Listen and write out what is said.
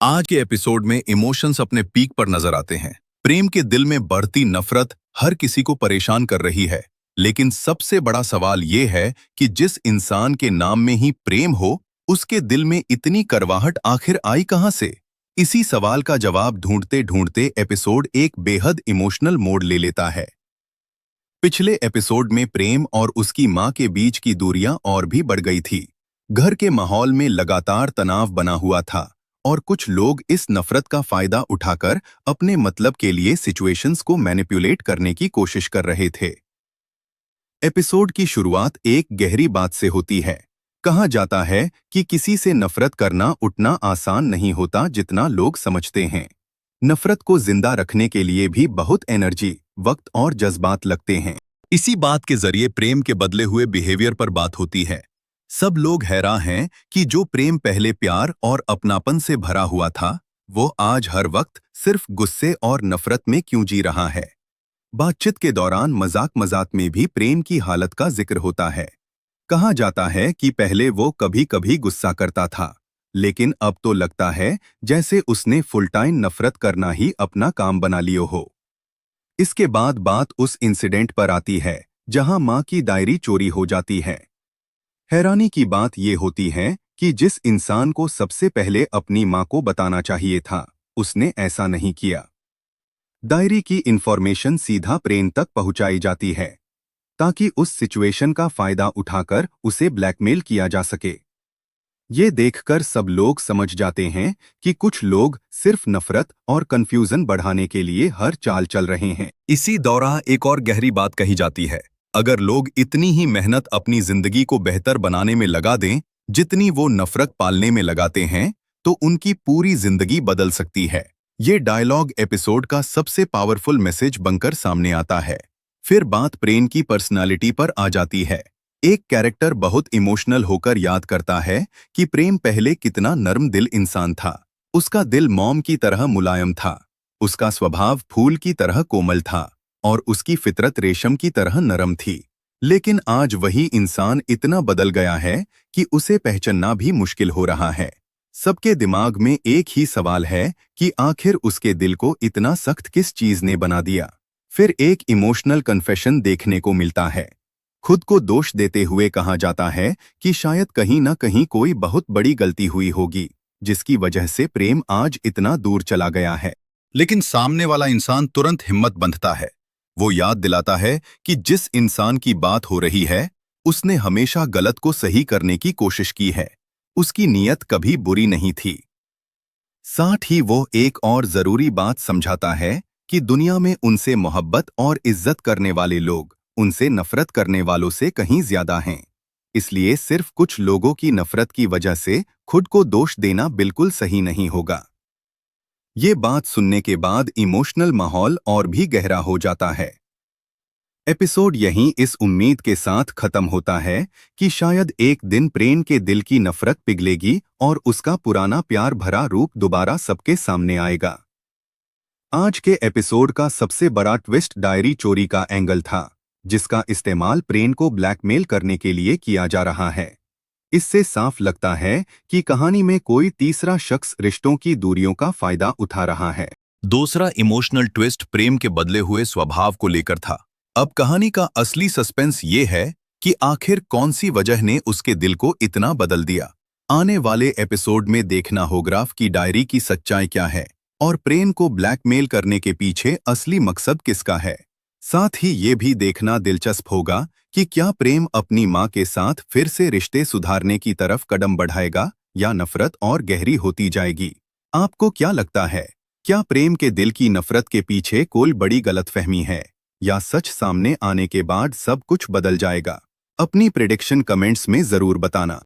आज के एपिसोड में इमोशंस अपने पीक पर नजर आते हैं। प्रेम के दिल में बढ़ती नफरत हर किसी को परेशान कर रही है, लेकिन सबसे बड़ा सवाल ये है कि जिस इंसान के नाम में ही प्रेम हो, उसके दिल में इतनी करवाहट आखिर आई कहां से? इसी सवाल का जवाब ढूंढते ढूंढते एपिसोड एक बेहद इमोशनल मोड़ ले लेता है। पिछले एपिसोड में प्रेम और उसकी मां के बीच की दूरियां और भी बढ़ गई थी। घर के माहौल में लगातार तनाव बना हुआ था और कुछ लोग इस नफरत का फायदा उठाकर अपने मतलब के लिए सिचुएशंस को मैनिपुलेट करने की कोशिश कर रहे थे। एपिसोड की शुरुआत एक गहरी बात से होती है। कहा जाता है कि किसी से नफरत करना उतना आसान नहीं होता जितना लोग समझते हैं। नफरत को जिंदा रखने के लिए भी बहुत एनर्जी, वक्त और जज्बात लगते हैं। इसी बात के जरिए प्रेम के बदले हुए बिहेवियर पर बात होती है। सब लोग हैरान हैं कि जो प्रेम पहले प्यार और अपनापन से भरा हुआ था, वो आज हर वक्त सिर्फ गुस्से और नफरत में क्यों जी रहा है। बातचीत के दौरान मजाक मजाक में भी प्रेम की हालत का जिक्र होता है। कहा जाता है कि पहले वो कभी कभी गुस्सा करता था, लेकिन अब तो लगता है जैसे उसने फुल टाइम नफरत करना ही अपना काम बना लियो हो। इसके बाद बात उस इंसिडेंट पर आती है जहां मां की डायरी चोरी हो जाती है। हैरानी की बात ये होती है कि जिस इंसान को सबसे पहले अपनी मां को बताना चाहिए था, उसने ऐसा नहीं किया। डायरी की इंफॉर्मेशन सीधा प्रेम तक पहुंचाई जाती है ताकि उस सिचुएशन का फायदा उठाकर उसे ब्लैकमेल किया जा सके। ये देखकर सब लोग समझ जाते हैं कि कुछ लोग सिर्फ नफरत और कंफ्यूजन बढ़ाने के लिए हर चाल चल रहे हैं। इसी दौरान एक और गहरी बात कही जाती है। अगर लोग इतनी ही मेहनत अपनी जिंदगी को बेहतर बनाने में लगा दें जितनी वो नफरत पालने में लगाते हैं, तो उनकी पूरी जिंदगी बदल सकती है। ये डायलॉग एपिसोड का सबसे पावरफुल मैसेज बनकर सामने आता है। फिर बात प्रेम की पर्सनालिटी पर आ जाती है। एक कैरेक्टर बहुत इमोशनल होकर याद करता है कि प्रेम पहले कितना नर्म दिल इंसान था। उसका दिल मॉम की तरह मुलायम था, उसका स्वभाव फूल की तरह कोमल था और उसकी फितरत रेशम की तरह नरम थी। लेकिन आज वही इंसान इतना बदल गया है कि उसे पहचानना भी मुश्किल हो रहा है। सबके दिमाग में एक ही सवाल है कि आखिर उसके दिल को इतना सख्त किस चीज ने बना दिया। फिर एक इमोशनल कन्फेशन देखने को मिलता है। खुद को दोष देते हुए कहा जाता है कि शायद कहीं ना कहीं कोई बहुत बड़ी गलती हुई होगी, जिसकी वजह से प्रेम आज इतना दूर चला गया है। लेकिन सामने वाला इंसान तुरंत हिम्मत बंधता है। वो याद दिलाता है कि जिस इंसान की बात हो रही है, उसने हमेशा गलत को सही करने की कोशिश की है। उसकी नीयत कभी बुरी नहीं थी। साथ ही वो एक और जरूरी बात समझाता है कि दुनिया में उनसे मोहब्बत और इज्जत करने वाले लोग उनसे नफरत करने वालों से कहीं ज्यादा हैं। इसलिए सिर्फ कुछ लोगों की नफरत की वजह से खुद को दोष देना बिल्कुल सही नहीं होगा। ये बात सुनने के बाद इमोशनल माहौल और भी गहरा हो जाता है। एपिसोड यहीं इस उम्मीद के साथ खत्म होता है कि शायद एक दिन प्रेम के दिल की नफरत पिघलेगी और उसका पुराना प्यार भरा रूप दोबारा सबके सामने आएगा। आज के एपिसोड का सबसे बड़ा ट्विस्ट डायरी चोरी का एंगल था, जिसका इस्तेमाल प्रेम को ब्लैकमेल करने के लिए किया जा रहा है। इससे साफ लगता है कि कहानी में कोई तीसरा शख्स रिश्तों की दूरियों का फायदा उठा रहा है। दूसरा इमोशनल ट्विस्ट प्रेम के बदले हुए स्वभाव को लेकर था। अब कहानी का असली सस्पेंस ये है कि आखिर कौन सी वजह ने उसके दिल को इतना बदल दिया। आने वाले एपिसोड में देखना होगा कि डायरी की सच्चाई क्या है और प्रेम को ब्लैकमेल करने के पीछे असली मकसद किसका है। साथ ही ये भी देखना दिलचस्प होगा कि क्या प्रेम अपनी मां के साथ फिर से रिश्ते सुधारने की तरफ कदम बढ़ाएगा या नफरत और गहरी होती जाएगी। आपको क्या लगता है, क्या प्रेम के दिल की नफरत के पीछे कोई बड़ी गलतफहमी है या सच सामने आने के बाद सब कुछ बदल जाएगा? अपनी प्रेडिक्शन कमेंट्स में जरूर बताना।